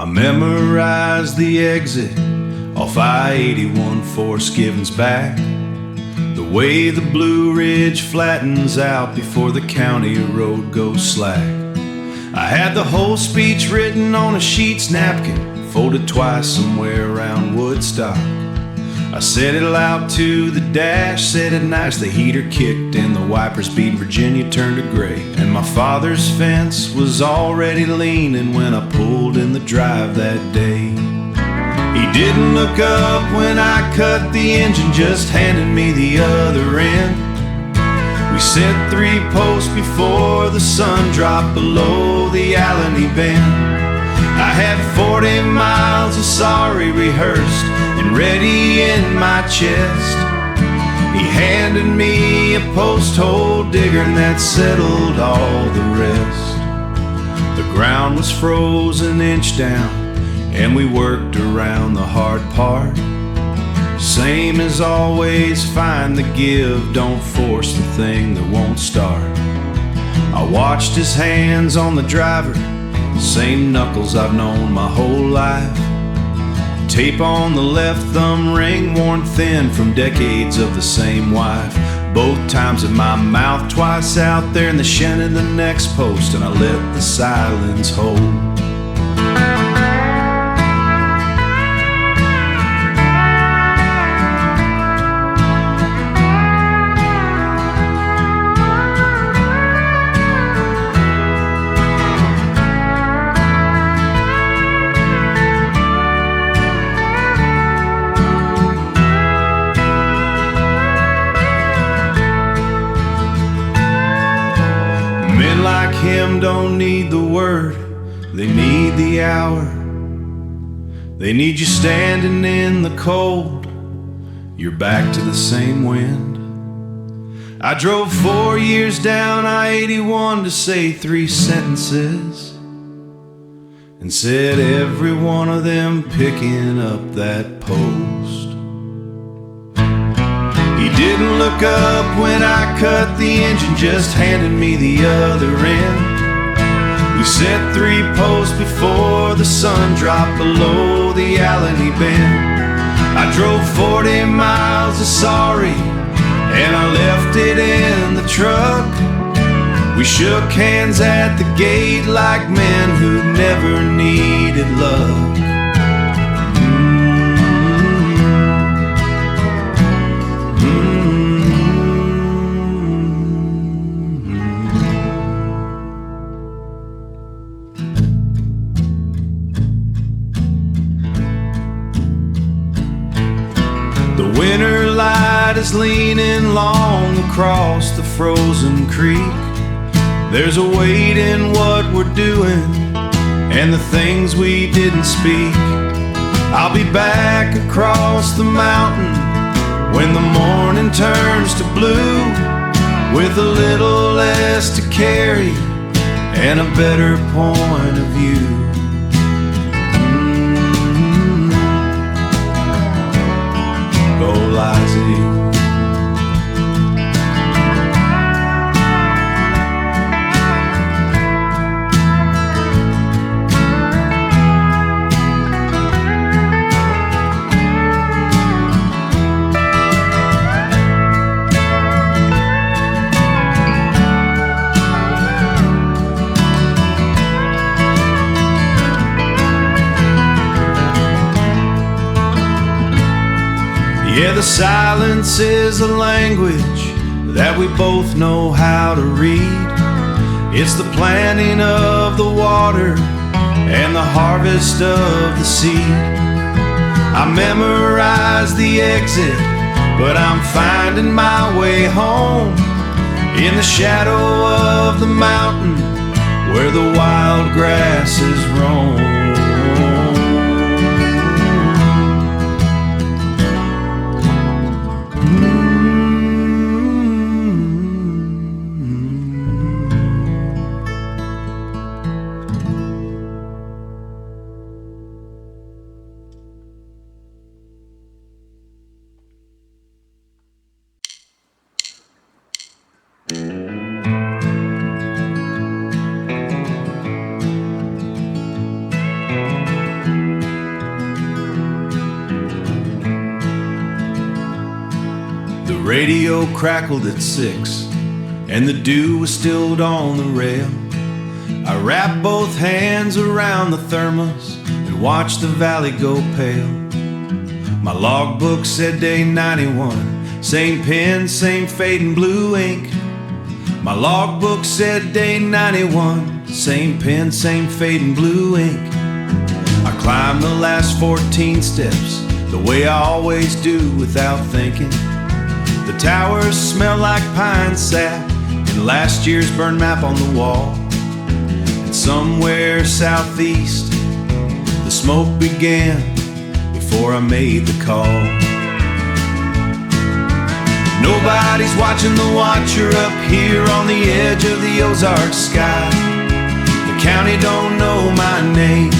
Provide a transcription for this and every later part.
memorized the exit off I-81 Forest Givens back, the way the Blue Ridge flattens out before the county road goes slack. I had the whole speech written on a sheets napkin, folded twice somewhere around Woodstock. I said it out to the dash, said it nice, the heater kicked and the wipers beat, Virginia turned to gray. And my father's fence was already leaning when I pulled in the drive that day. He didn't look up when I cut the engine, just handed me the other end. We set 3 posts before the sun dropped below the Allegheny Bend. I had 40 miles of sorry rehearsed and ready in my chest. He handed me a post hole digger and that settled all the rest. The ground was frozen inch down and we worked around the hard part. Same as always, find the give, don't force the thing that won't start. I watched his hands on the driver, same knuckles I've known my whole life. Tape on the left thumb ring, worn thin from decades of the same wife. Both times in my mouth, twice out there in the shin of the next post, and I let the silence hold. Men like him don't need the word, they need the hour. They need you standing in the cold, you're back to the same wind. I drove 4 years down I-81 to say 3 sentences, and said every one of them picking up that post. He didn't look up when I cut the engine, just handed me the other end. We set 3 posts before the sun dropped below the Allegheny Bend. I drove 40 miles of sorry and I left it in the truck. We shook hands at the gate like men who never needed love. The winter light is leaning long across the frozen creek. There's a weight in what we're doing and the things we didn't speak. I'll be back across the mountain when the morning turns to blue, with a little less to carry and a better point of view. Go Liza. Yeah, the silence is a language that we both know how to read. It's the planting of the water and the harvest of the seed. I memorized the exit, but I'm finding my way home in the shadow of the mountain where the wild grasses roam. radio crackled at 6, and the dew was still on the rail. I wrapped both hands around the thermos and watched the valley go pale. My logbook said day 91, same pen, same fading blue ink. My logbook said day 91, same pen, same fading blue ink. I climbed the last 14 steps the way I always do without thinking. The towers smell like pine sap and last year's burned map on the wall. And somewhere southeast, the smoke began before I made the call. Nobody's watching the watcher up here on the edge of the Ozark sky. The county don't know my name,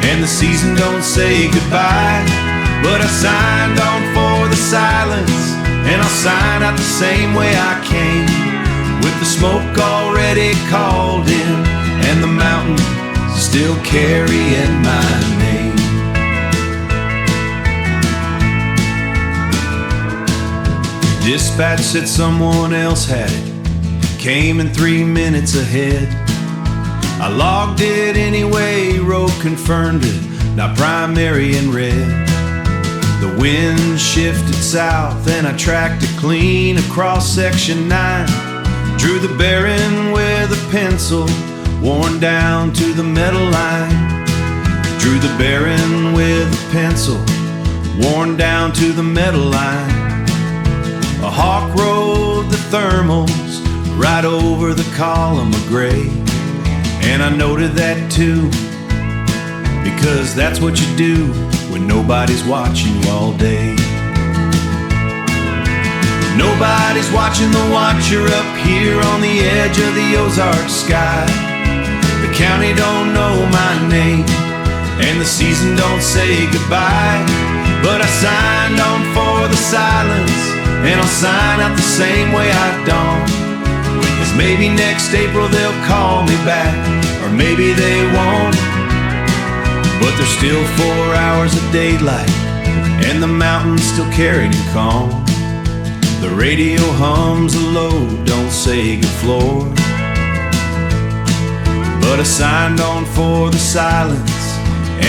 and the season don't say goodbye. But I signed on for the silence, and I'll sign out the same way I came, with the smoke already called in, and the mountains still carrying my name. Dispatch said someone else had it, came in 3 minutes ahead. I logged it anyway, road confirmed it, not primary in red. The wind shifted south and I tracked it clean across section 9. Drew the bearing with a pencil, worn down to the metal line. Drew the bearing with a pencil, worn down to the metal line. A hawk rode the thermals right over the column of gray, and I noted that too, because that's what you do when nobody's watching you all day. Nobody's watching the watcher up here on the edge of the Ozark sky. The county don't know my name, and the season don't say goodbye. But I signed on for the silence, and I'll sign out the same way I don't. 'Cause maybe next April they'll call me back, or maybe they won't. But there's still 4 hours of daylight, and the mountains still carried in calm. The radio hums a low, don't say good floor. But I signed on for the silence,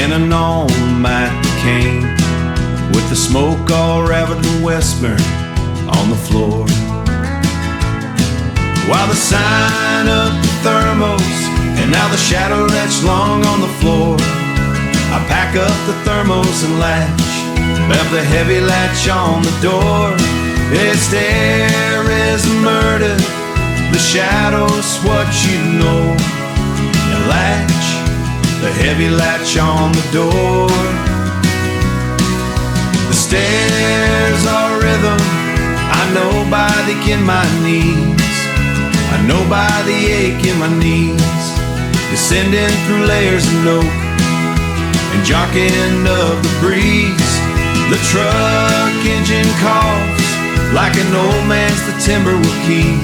and an all-night came, with the smoke all raveled and western on the floor. While the sign up the thermos, and now the shadow that's long on the floor. I pack up the thermos and latch, have the heavy latch on the door. It's there is murder, the shadow's what you know. And latch, the heavy latch on the door. The stairs are rhythm, I know by the ache in my knees. I know by the ache in my knees. Descending through layers of oak and jockeying of the breeze. The truck engine coughs like an old man's the timber will keep.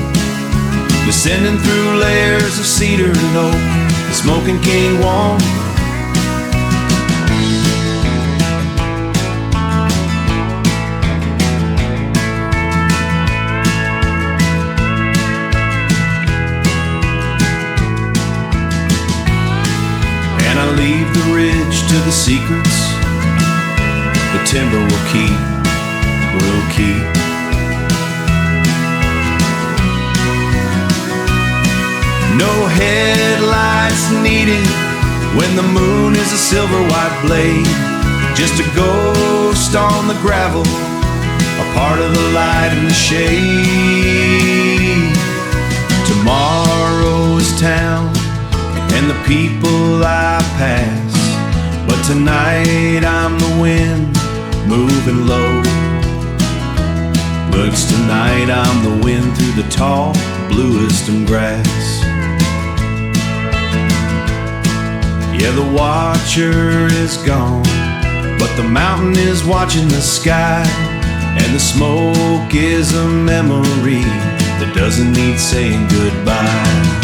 Descending through layers of cedar and oak, the smoking king won't. And I leave the ridge to the secrets the timber will keep, will keep. No headlights needed when the moon is a silver white blade. Just a ghost on the gravel, a part of the light and the shade. Tomorrow is town and the people I pass, but tonight I'm the wind moving low. Looks tonight I'm the wind through the tall bluest grass. Yeah, the watcher is gone, but the mountain is watching the sky, and the smoke is a memory that doesn't need saying goodbye.